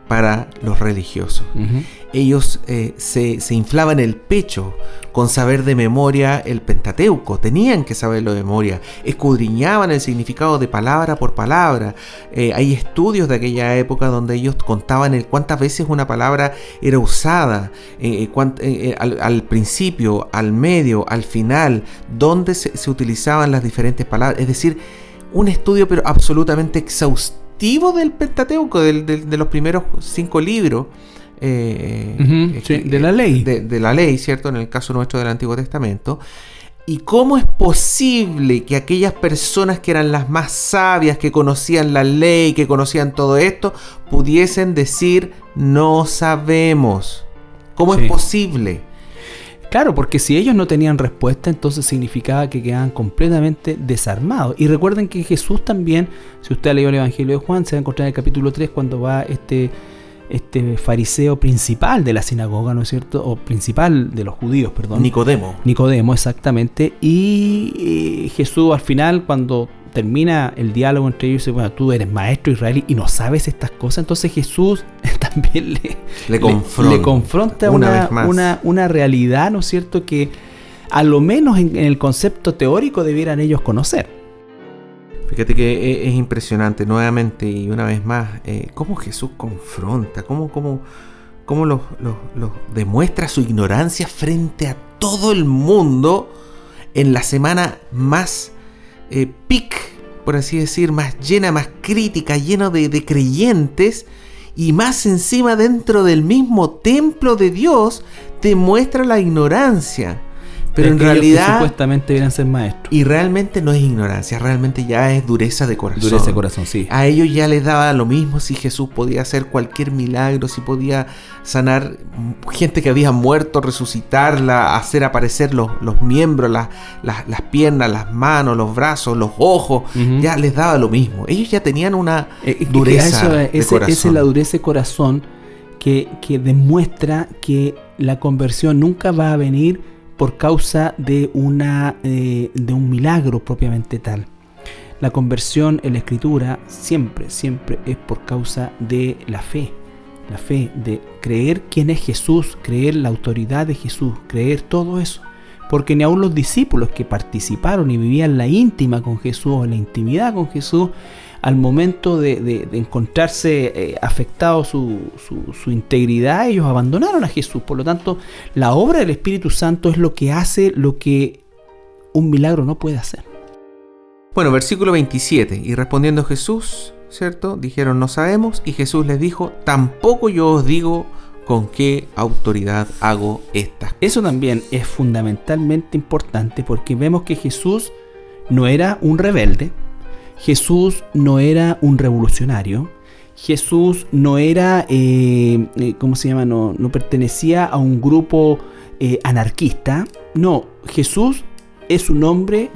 para los religiosos. Uh-huh. Ellos se inflaban el pecho con saber de memoria el Pentateuco, tenían que saberlo de memoria, escudriñaban el significado de palabra por palabra. Hay estudios de aquella época donde ellos contaban cuántas veces una palabra era usada, al principio, al medio, al final, dónde se utilizaban las diferentes palabras, es decir, un estudio pero absolutamente exhaustivo colectivo del Pentateuco, de los primeros 5 libros. De la ley. De la ley, ¿cierto? En el caso nuestro del Antiguo Testamento. ¿Y cómo es posible que aquellas personas que eran las más sabias, que conocían la ley, que conocían todo esto, pudiesen decir no sabemos? ¿Cómo es posible? Claro, porque si ellos no tenían respuesta, entonces significaba que quedaban completamente desarmados. Y recuerden que Jesús también, si usted ha leído el Evangelio de Juan, se va a encontrar en el capítulo 3 cuando va este fariseo principal de la sinagoga, ¿no es cierto? O principal de los judíos, perdón. Nicodemo, exactamente. Y Jesús al final, cuando termina el diálogo entre ellos, dice, bueno, tú eres maestro israelí y no sabes estas cosas. Entonces Jesús también le confronta una realidad, ¿no es cierto?, que a lo menos en el concepto teórico debieran ellos conocer. Fíjate que es impresionante nuevamente y una vez más cómo Jesús confronta, cómo los demuestra su ignorancia frente a todo el mundo en la semana más por así decir, más llena, más crítica, lleno de creyentes, y más encima dentro del mismo templo de Dios demuestra la ignorancia. Pero en realidad, supuestamente deberían ser maestros. Y realmente no es ignorancia, realmente ya es dureza de corazón. Dureza de corazón, sí. A ellos ya les daba lo mismo si Jesús podía hacer cualquier milagro, si podía sanar gente que había muerto, resucitarla, hacer aparecer los miembros, las piernas, las manos, los brazos, los ojos. Ya les daba lo mismo. Ellos ya tenían una dureza de corazón. Esa es la dureza de corazón que demuestra que la conversión nunca va a venir por causa de un milagro propiamente tal. La conversión en la Escritura siempre es por causa de la fe de creer quién es Jesús, creer la autoridad de Jesús, creer todo eso. Porque ni aun los discípulos que participaron y vivían la íntima con Jesús, en la intimidad con Jesús, al momento de encontrarse afectado su integridad, ellos abandonaron a Jesús. Por lo tanto, la obra del Espíritu Santo es lo que hace lo que un milagro no puede hacer. Bueno, versículo 27. Y respondiendo Jesús, ¿cierto?, dijeron, no sabemos. Y Jesús les dijo, tampoco yo os digo con qué autoridad hago estas. Eso también es fundamentalmente importante, porque vemos que Jesús no era un rebelde. Jesús no era un revolucionario. Jesús no era, no pertenecía a un grupo anarquista. No, Jesús es un hombre,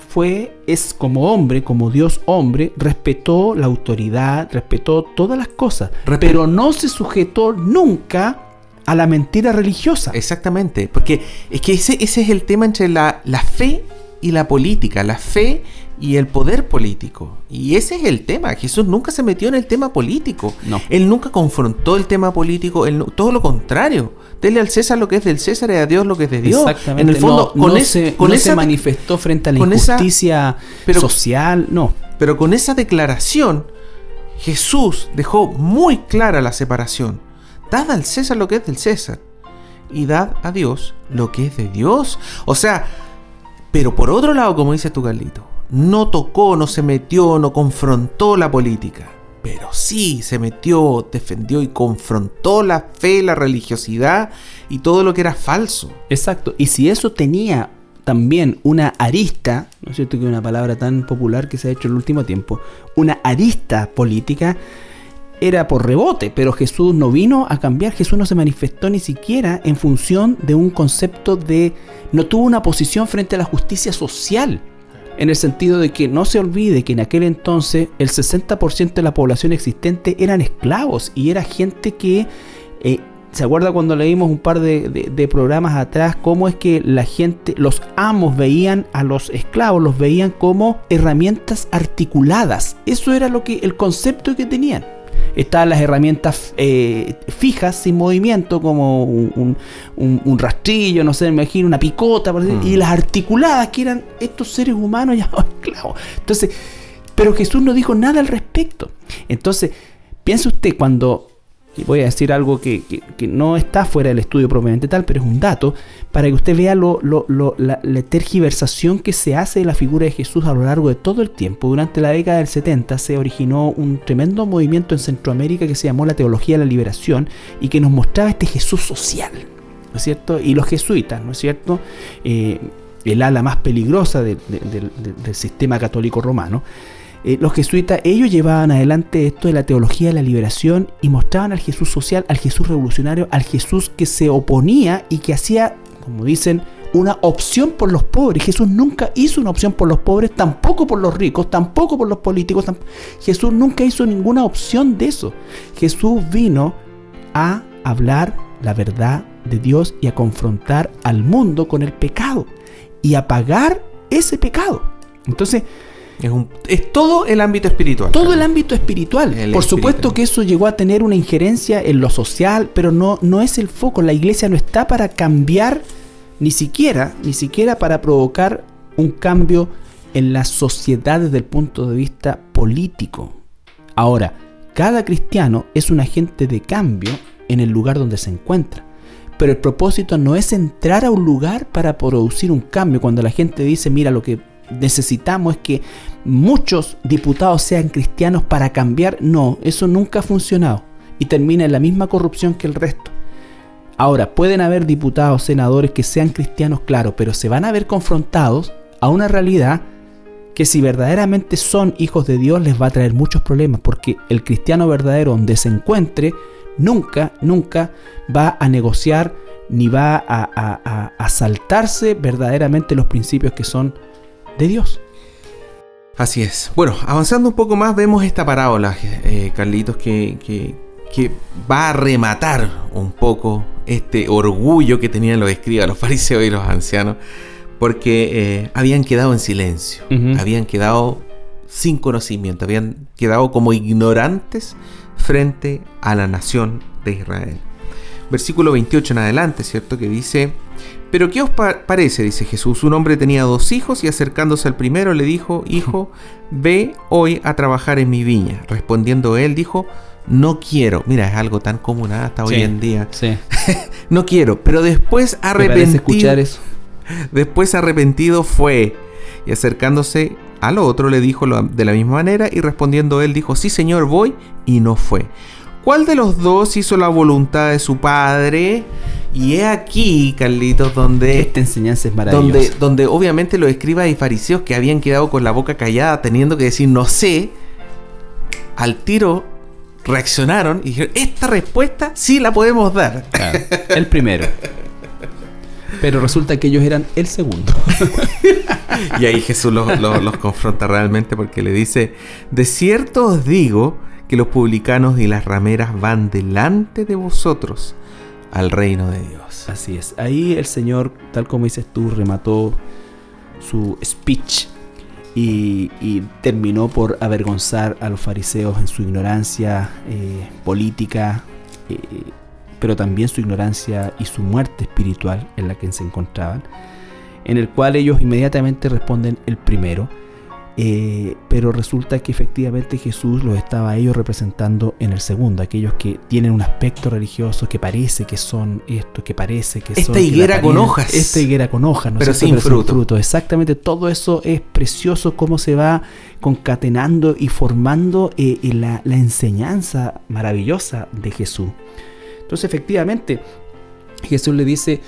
es como hombre, como Dios hombre, respetó la autoridad, respetó todas las cosas, pero no se sujetó nunca a la mentira religiosa. Exactamente, porque es que ese es el tema entre la fe y la política, la fe y el poder político. Y ese es el tema. Jesús nunca se metió en el tema político. No. Él nunca confrontó el tema político. Todo lo contrario. Dele al César lo que es del César y a Dios lo que es de Dios. Exactamente. En el fondo, no se manifestó frente a la injusticia social. No. Pero con esa declaración, Jesús dejó muy clara la separación. Dad al César lo que es del César y dad a Dios lo que es de Dios. O sea, pero por otro lado, como dices tú, Carlito, no tocó, no se metió, no confrontó la política, pero sí se metió, defendió y confrontó la fe, la religiosidad y todo lo que era falso. Exacto. Y si eso tenía también una arista, ¿no es cierto?, que es una palabra tan popular que se ha hecho en el último tiempo, una arista política, era por rebote, pero Jesús no vino a cambiar. Jesús no se manifestó ni siquiera en función de un concepto no tuvo una posición frente a la justicia social, en el sentido de que no se olvide que en aquel entonces el 60% de la población existente eran esclavos y era gente que, ¿se acuerda cuando leímos un par de programas atrás cómo es que la gente, los amos veían a los esclavos, los veían como herramientas articuladas? Eso era el concepto que tenían. Estaban las herramientas fijas, sin movimiento, como un rastrillo, no sé, me imagino, una picota, y las articuladas, que eran estos seres humanos llamados esclavos. Entonces, pero Jesús no dijo nada al respecto. Entonces, piense usted, cuando y voy a decir algo que no está fuera del estudio propiamente tal, pero es un dato, para que usted vea la tergiversación que se hace de la figura de Jesús a lo largo de todo el tiempo. Durante la década del 70 se originó un tremendo movimiento en Centroamérica que se llamó la Teología de la Liberación y que nos mostraba este Jesús social, ¿no es cierto? Y los jesuitas, ¿no es cierto? El ala más peligrosa del sistema católico romano. Los jesuitas, ellos llevaban adelante esto de la teología de la liberación y mostraban al Jesús social, al Jesús revolucionario, al Jesús que se oponía y que hacía, como dicen, una opción por los pobres. Jesús nunca hizo una opción por los pobres, tampoco por los ricos, tampoco por los políticos. Jesús nunca hizo ninguna opción de eso. Jesús vino a hablar la verdad de Dios y a confrontar al mundo con el pecado y a pagar ese pecado. Entonces, es todo el ámbito espiritual. Todo el ámbito espiritual. Por supuesto que eso llegó a tener una injerencia en lo social, pero no es el foco. La iglesia no está para cambiar, ni siquiera para provocar un cambio en la sociedad desde el punto de vista político. Ahora, cada cristiano es un agente de cambio en el lugar donde se encuentra. Pero el propósito no es entrar a un lugar para producir un cambio. Cuando la gente dice, mira, lo que necesitamos es que muchos diputados sean cristianos para cambiar. No, eso nunca ha funcionado y termina en la misma corrupción que el resto. Ahora, pueden haber diputados, senadores que sean cristianos, claro, pero se van a ver confrontados a una realidad que si verdaderamente son hijos de Dios les va a traer muchos problemas, porque el cristiano verdadero donde se encuentre nunca va a negociar ni va a saltarse verdaderamente los principios que son de Dios. Así es. Bueno, avanzando un poco más, vemos esta parábola, Carlitos, que va a rematar un poco este orgullo que tenían los escribas, los fariseos y los ancianos, porque habían quedado en silencio, habían quedado sin conocimiento, habían quedado como ignorantes frente a la nación de Israel. Versículo 28 en adelante, ¿cierto? Que dice: ¿pero qué os parece? Dice Jesús. Un hombre tenía 2 hijos y acercándose al primero le dijo: hijo, ve hoy a trabajar en mi viña. Respondiendo él dijo: no quiero. Mira, es algo tan común hasta hoy en día. Sí. No quiero. Pero después arrepentido fue. Y acercándose al otro le dijo de la misma manera, y respondiendo él dijo: sí, Señor, voy, y no fue. ¿Cuál de los dos hizo la voluntad de su padre? Y es aquí, Carlitos, donde esta enseñanza es maravillosa. Donde obviamente los escribas y fariseos, que habían quedado con la boca callada, teniendo que decir no sé, al tiro reaccionaron y dijeron: esta respuesta sí la podemos dar. Claro, el primero. Pero resulta que ellos eran el segundo. Y ahí Jesús los confronta realmente, porque le dice: de cierto os digo que los publicanos y las rameras van delante de vosotros al reino de Dios. Así es. Ahí el Señor, tal como dices tú, remató su speech y terminó por avergonzar a los fariseos en su ignorancia política, pero también su ignorancia y su muerte espiritual en la que se encontraban, en el cual ellos inmediatamente responden el primero. Pero resulta que efectivamente Jesús los estaba a ellos representando en el segundo, aquellos que tienen un aspecto religioso que parece que son esto, que parece que son... Esta higuera con hojas. Esta higuera con hojas, ¿no? Pero sin fruto. Exactamente, todo eso es precioso, cómo se va concatenando y formando la enseñanza maravillosa de Jesús. Entonces efectivamente Jesús le dice: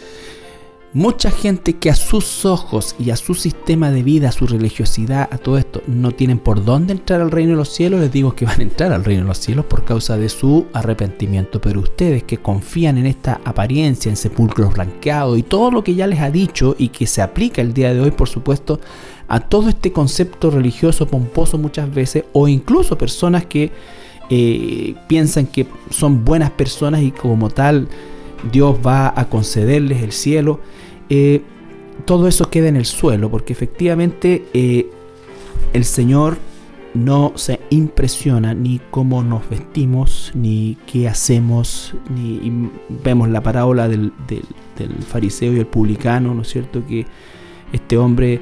mucha gente que a sus ojos y a su sistema de vida, a su religiosidad, a todo esto, no tienen por dónde entrar al reino de los cielos, les digo que van a entrar al reino de los cielos por causa de su arrepentimiento. Pero ustedes que confían en esta apariencia, en sepulcros blanqueados y todo lo que ya les ha dicho y que se aplica el día de hoy, por supuesto, a todo este concepto religioso pomposo muchas veces, o incluso personas que piensan que son buenas personas y como tal Dios va a concederles el cielo. Todo eso queda en el suelo, porque efectivamente el Señor no se impresiona ni cómo nos vestimos, ni qué hacemos, ni vemos la parábola del fariseo y el publicano, ¿no es cierto? Que este hombre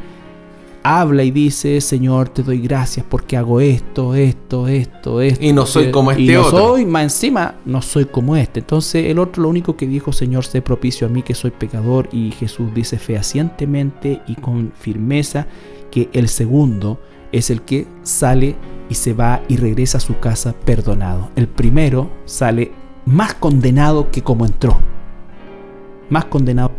habla y dice: Señor, te doy gracias porque hago esto. Y no soy como este y no otro. más encima, no soy como este. Entonces el otro lo único que dijo: Señor, sé propicio a mí que soy pecador. Y Jesús dice fehacientemente y con firmeza que el segundo es el que sale y se va y regresa a su casa perdonado. El primero sale más condenado que como entró. Más condenado.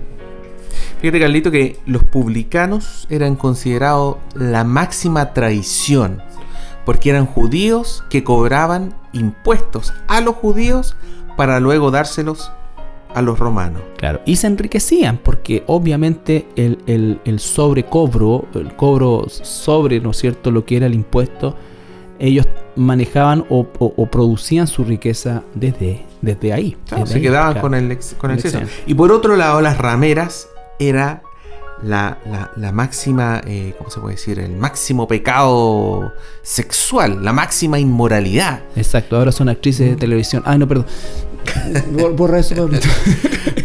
Fíjate, Carlito, que los publicanos eran considerados la máxima traición, porque eran judíos que cobraban impuestos a los judíos para luego dárselos a los romanos. Claro, y se enriquecían porque obviamente el sobrecobro, el cobro sobre, ¿no es cierto?, lo que era el impuesto, ellos manejaban o producían su riqueza desde ahí. Claro, desde se ahí, quedaban claro, con el exceso. excedente. Y por otro lado, las rameras era la máxima, ¿cómo se puede decir? El máximo pecado sexual, la máxima inmoralidad. Exacto, ahora son actrices de televisión. Ay, no, perdón. Borra eso, Pablito.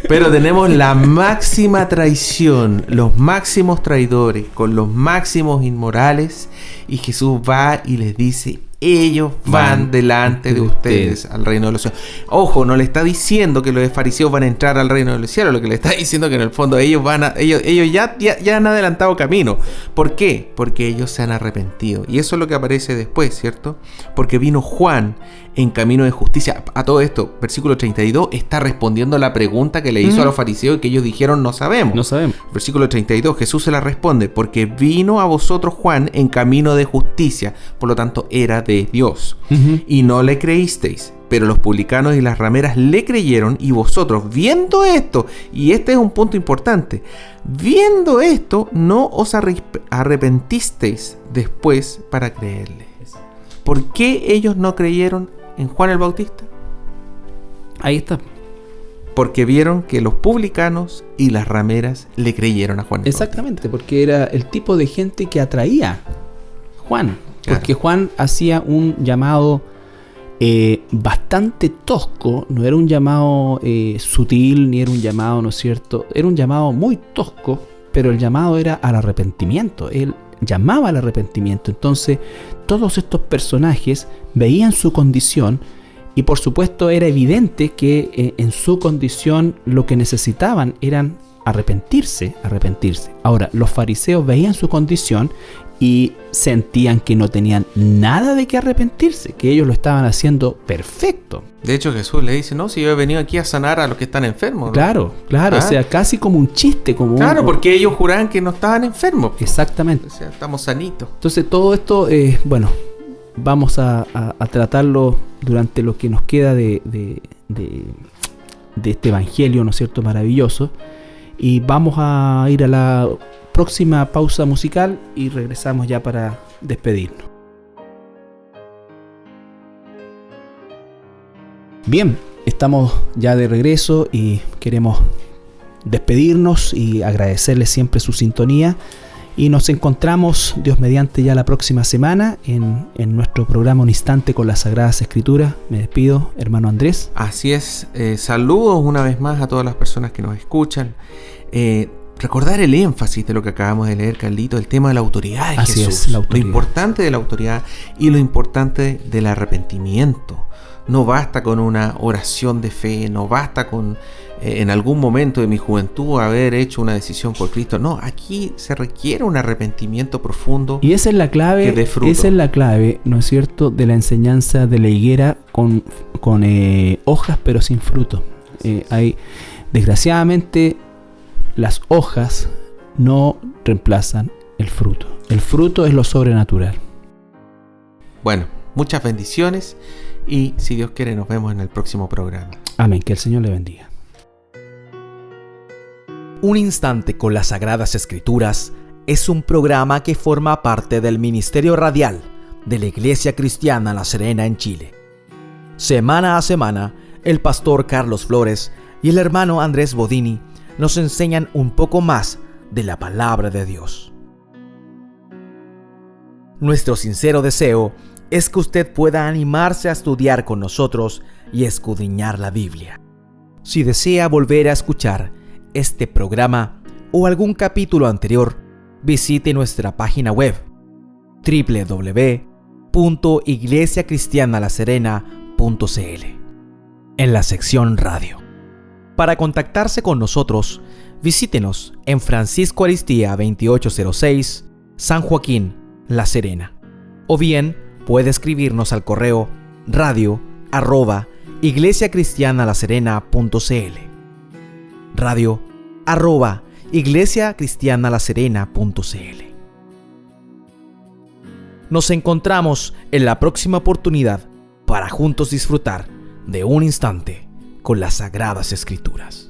Pero tenemos la máxima traición, los máximos traidores, con los máximos inmorales, y Jesús va y les dice: ellos van delante de ustedes al reino de los cielos. Ojo, no le está diciendo que los fariseos van a entrar al reino de los cielos, lo que le está diciendo es que en el fondo ellos ya han adelantado camino. ¿Por qué? Porque ellos se han arrepentido. Y eso es lo que aparece después, ¿cierto? Porque vino Juan en camino de justicia. A todo esto, versículo 32 está respondiendo a la pregunta que le hizo a los fariseos y que ellos dijeron: no sabemos. No sabemos. Versículo 32, Jesús se la responde: porque vino a vosotros Juan en camino de justicia, por lo tanto era de Dios, y no le creísteis, pero los publicanos y las rameras le creyeron, y vosotros, viendo esto, y este es un punto importante, viendo esto, no os arrepentisteis después para creerle. ¿Por qué ellos no creyeron en Juan el Bautista? Ahí está. Porque vieron que los publicanos y las rameras le creyeron a Juan el Exactamente, porque era el tipo de gente que atraía Juan. Porque Claro. Juan hacía un llamado bastante tosco, no era un llamado sutil, ni era un llamado, ¿no es cierto? Era un llamado muy tosco, pero el llamado era al arrepentimiento. Él llamaba al arrepentimiento. Entonces, todos estos personajes veían su condición y por supuesto era evidente que en su condición lo que necesitaban eran arrepentirse. Ahora, los fariseos veían su condición y sentían que no tenían nada de qué arrepentirse, que ellos lo estaban haciendo perfecto. De hecho, Jesús le dice: no, si yo he venido aquí a sanar a los que están enfermos, ¿no? Claro, ¿Ah? O sea, casi como un chiste, como Claro, porque ellos juraban que no estaban enfermos. Exactamente. O sea, estamos sanitos. Entonces todo esto, bueno, vamos a tratarlo durante lo que nos queda de este evangelio, ¿no es cierto?, maravilloso. Y vamos a ir a la próxima pausa musical y regresamos ya para despedirnos. Bien, estamos ya de regreso y queremos despedirnos y agradecerles siempre su sintonía. Y nos encontramos, Dios mediante, ya la próxima semana en nuestro programa Un Instante con las Sagradas Escrituras. Me despido, hermano Andrés. Así es. Saludos una vez más a todas las personas que nos escuchan. Recordar el énfasis de lo que acabamos de leer, Carlito, el tema de la autoridad de Así Jesús. es, la autoridad. Lo importante de la autoridad y lo importante del arrepentimiento. No basta con una oración de fe, no basta con en algún momento de mi juventud haber hecho una decisión por Cristo. No, aquí se requiere un arrepentimiento profundo. Y esa es la clave, que dé fruto. esa es la clave, ¿no es cierto?, de la enseñanza de la higuera con hojas pero sin fruto. Desgraciadamente, las hojas no reemplazan el fruto. El fruto es lo sobrenatural. Bueno, muchas bendiciones y si Dios quiere nos vemos en el próximo programa. Amén, que el Señor le bendiga. Un Instante con las Sagradas Escrituras es un programa que forma parte del Ministerio Radial de la Iglesia Cristiana La Serena en Chile. Semana a semana, el pastor Carlos Flores y el hermano Andrés Bodini nos enseñan un poco más de la palabra de Dios. Nuestro sincero deseo es que usted pueda animarse a estudiar con nosotros y escudriñar la Biblia. Si desea volver a escuchar este programa o algún capítulo anterior, visite nuestra página web www.iglesiacristianalaserena.cl en la sección radio. Para contactarse con nosotros, visítenos en Francisco Aristía 2806, San Joaquín, La Serena. O bien puede escribirnos al correo radio@iglesiacristianalaserena.cl radio@iglesiacristianalaserena.cl. Nos encontramos en la próxima oportunidad para juntos disfrutar de un instante con las Sagradas Escrituras.